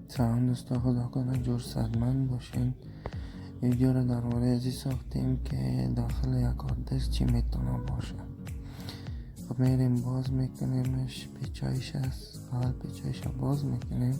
سلام دوستا، خدا کنه جرصدمند باشین. یه ویدیو رو درباره ازی ساختیم که داخل یک آردست چی میتونه باشه. خب میریم باز میکنیمش، پیچایش هست، اول پیچایش رو باز میکنیم.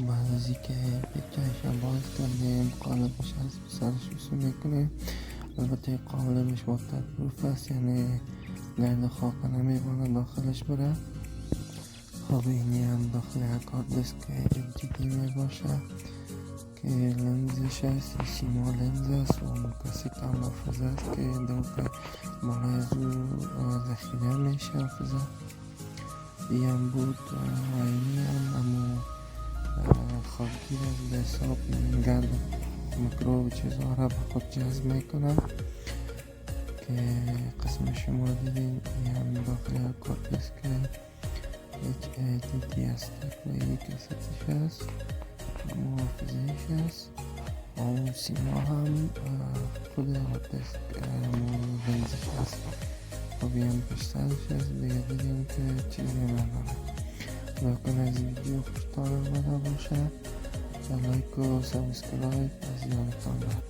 بعد از اینکه پیچایش رو باز کردیم قالبش از سرش بسو میکنیم. البته قالبش واترپروف است، یعنی گرد خاک نمیمونه داخلش بره. خب اینی هم داخل یک آردست که جدی میباشه که لنزش هست، سیما لنز است و کسی کم حافظه است که در بالای از او ذخیره میشه حافظه. ای هم بود و اینی هم امو خاکگیر از به حساب گرد میکروب چیزها را به خود جذب میکنه که قسم شما دیدین. ای هم داخل یک آردست که HADD است و یک کسیتش هست، محافظهش هست و اون سیما هم خود آردست لنزش هست. خب هم پشترش هست. دیگه دیدیم که چیزی نداره. لکن از ویدیو خوشتان آمده باشه، لایک و سابسکرایب از یادتان دارم.